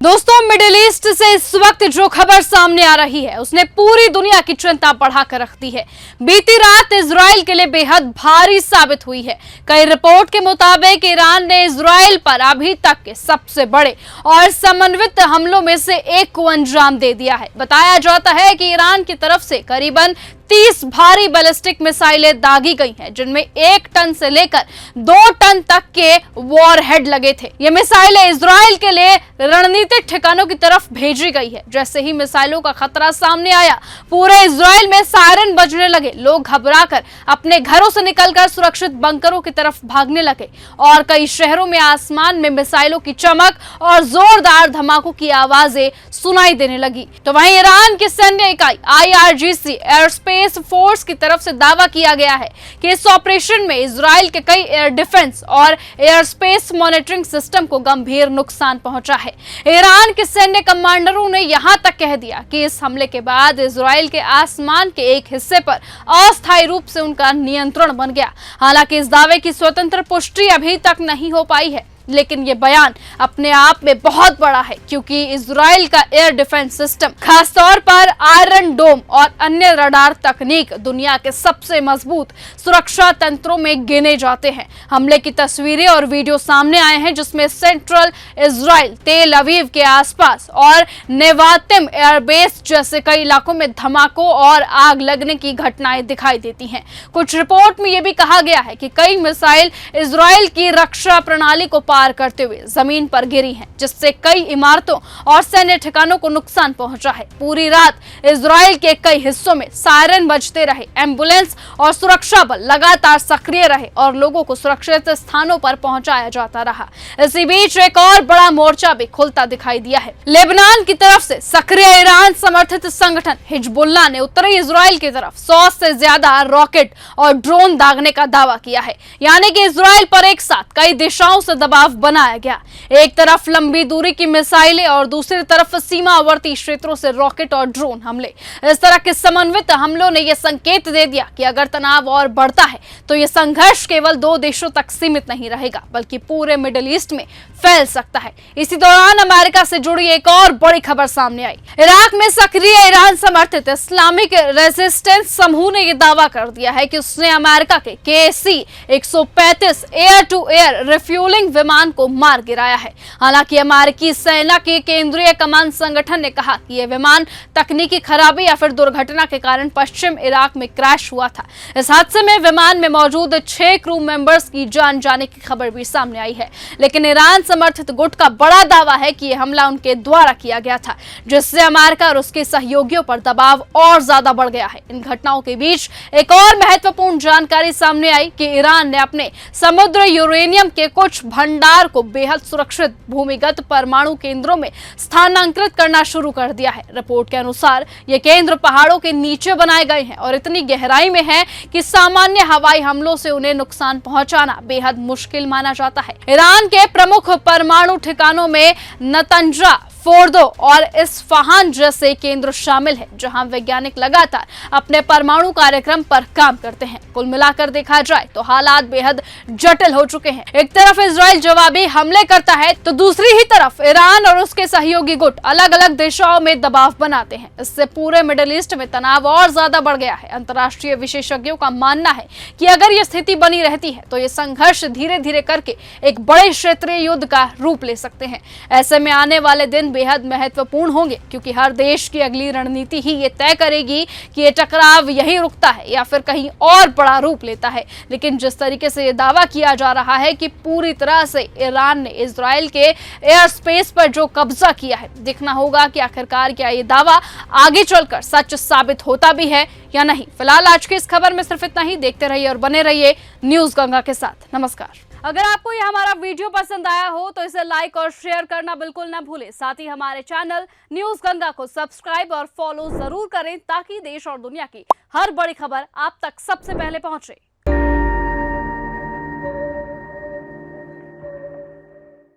दोस्तों, middle east से इस वक्त जो खबर सामने आ रही है उसने पूरी दुनिया की चिंता बढ़ाकर रख दी है। बीती रात इजराइल के लिए बेहद भारी साबित हुई है। कई रिपोर्ट के मुताबिक ईरान ने इजराइल पर अभी तक के सबसे बड़े और समन्वित हमलों में से एक को अंजाम दे दिया है। बताया जाता है कि ईरान की तरफ से करीबन 30 भारी बैलिस्टिक मिसाइलें दागी गई हैं, जिनमें 1 टन से लेकर 2 टन तक के वॉरहेड लगे थे। ये मिसाइलें इजराइल के लिए रणनीतिक ठिकानों की तरफ भेजी गई है। जैसे ही मिसाइलों का खतरा सामने आया, पूरे इजराइल में सायरन बजने लगे। लोग घबराकर अपने घरों से निकलकर सुरक्षित बंकरों की तरफ भागने लगे और कई शहरों में आसमान में मिसाइलों की चमक और जोरदार धमाकों की आवाजें सुनाई देने लगी। तो वहीं ईरान की सैन्य इकाई IRGC एयरस्पेस फोर्स की तरफ से दावा किया गया है कि इस ऑपरेशन में इजराइल के कई एयर डिफेंस और एयर स्पेस मॉनिटरिंग सिस्टम को गंभीर नुकसान पहुंचा है। ईरान के सैन्य कमांडरों ने यहां तक कह दिया कि इस हमले के बाद इजराइल के आसमान के एक हिस्से पर अस्थायी रूप से उनका नियंत्रण बन गया। हालांकि इस दावे की स्वतंत्र पुष्टि अभी तक नहीं हो पाई है, लेकिन ये बयान अपने आप में बहुत बड़ा है, क्योंकि इजराइल का एयर डिफेंस सिस्टम, खासतौर पर आयरन डोम और अन्य रडार तकनीक दुनिया के सबसे मजबूत सुरक्षा तंत्रों में गिने जाते हैं। हमले की तस्वीरें और वीडियो सामने आए हैं, जिसमें सेंट्रल इजराइल, तेल अवीव के आसपास और नेवातिम एयरबेस जैसे कई इलाकों में धमाकों और आग लगने की घटनाएं दिखाई देती हैं। कुछ रिपोर्ट में यह भी कहा गया है कि कई मिसाइल इजराइल की रक्षा प्रणाली को पार करते हुए जमीन पर गिरी हैं, जिससे कई इमारतों और सैन्य ठिकानों को नुकसान पहुंचा है। पूरी रात इजराइल के कई हिस्सों में सायरन बजते रहे, एम्बुलेंस और सुरक्षा बल लगातार सक्रिय रहे और लोगों को सुरक्षित स्थानों पर पहुंचाया जाता रहा। इसी बीच एक और बड़ा मोर्चा भी खुलता दिखाई दिया है। लेबनान की तरफ से सक्रिय ईरान समर्थित संगठन हिजबुल्लाह ने उत्तरी इजराइल की तरफ 100 से ज्यादा रॉकेट और ड्रोन दागने का दावा किया है। यानी कि इजराइल पर एक साथ कई दिशाओं से दबाव बनाया गया। एक तरफ लंबी दूरी की मिसाइलें और दूसरी तरफ सीमावर्ती क्षेत्रों से रॉकेट और ड्रोन हमले। इस तरह के समन्वित हमलों ने यह संकेत दे दिया कि अगर तनाव और बढ़ता है तो यह संघर्ष केवल 2 देशों तक सीमित नहीं रहेगा, बल्कि पूरे मिडिल ईस्ट में फैल सकता है। इसी दौरान अमेरिका से जुड़ी एक और बड़ी खबर सामने आई। इराक में सक्रिय ईरान समर्थित इस्लामिक रेजिस्टेंस समूह ने यह दावा कर दिया है कि उसने अमेरिका के KC-135 air to air refuelling विमान को मार गिराया है। हालांकि अमेरिकी सेना के केंद्रीय कमान संगठन ने कहा कि यह विमान तकनीकी खराबी या फिर दुर्घटना के कारण पश्चिम इराक में क्रैश हुआ था। इस हादसे में विमान में मौजूद 6 क्रू मेंबर्स की जान जाने की खबर भी सामने आई है, लेकिन ईरान समर्थित गुट का बड़ा दावा है कि यह हमला उनके द्वारा किया गया था, जिससे अमेरिका और उसके सहयोगियों पर दबाव और ज्यादा बढ़ गया है। इन घटनाओं के बीच एक और महत्वपूर्ण जानकारी सामने आई कि ईरान ने अपने समुद्र यूरेनियम के कुछ भंडार को बेहद सुरक्षित भूमिगत परमाणु केंद्रों में स्थानांतरित करना शुरू कर दिया है। रिपोर्ट के अनुसार ये केंद्र पहाड़ों के नीचे बनाए गए हैं और इतनी गहराई में है कि सामान्य हवाई हमलों से उन्हें नुकसान पहुंचाना बेहद मुश्किल माना जाता है। ईरान के प्रमुख परमाणु ठिकानों में नतंजा, फोर्दो और इस्फहान जैसे केंद्र शामिल हैं, जहां वैज्ञानिक लगातार अपने परमाणु कार्यक्रम पर काम करते हैं। कुल मिलाकर देखा जाए तो हालात बेहद जटिल हो चुके हैं। एक तरफ इजराइल जवाबी हमले करता है, तो दूसरी ही तरफ ईरान और उसके सहयोगी गुट अलग अलग दिशाओं में दबाव बनाते हैं। इससे पूरे मिडिल ईस्ट में तनाव और ज्यादा बढ़ गया है। अंतर्राष्ट्रीय विशेषज्ञों का मानना है कि अगर यह स्थिति बनी रहती है तो ये संघर्ष धीरे धीरे करके एक बड़े क्षेत्रीय युद्ध का रूप ले सकते हैं। ऐसे में आने वाले दिन बेहद महत्वपूर्ण होंगे, क्योंकि हर देश की अगली रणनीति ही ये तय करेगी कि ये टकराव यहीं रुकता है या फिर कहीं और बड़ा रूप लेता है। लेकिन जिस तरीके से ये दावा किया जा रहा है कि पूरी तरह से ईरान ने इजराइल के एयर स्पेस पर जो कब्जा किया है, देखना होगा कि आखिरकार क्या ये दावा आगे चलकर सच साबित होता भी है या नहीं। फिलहाल आज की इस खबर में सिर्फ इतना ही। देखते रहिए और बने रहिए न्यूज गंगा के साथ। नमस्कार। अगर आपको ये हमारा वीडियो पसंद आया हो तो इसे लाइक और शेयर करना बिल्कुल ना भूलें। साथ ही हमारे चैनल न्यूज गंगा को सब्सक्राइब और फॉलो जरूर करें, ताकि देश और दुनिया की हर बड़ी खबर आप तक सबसे पहले पहुंचे।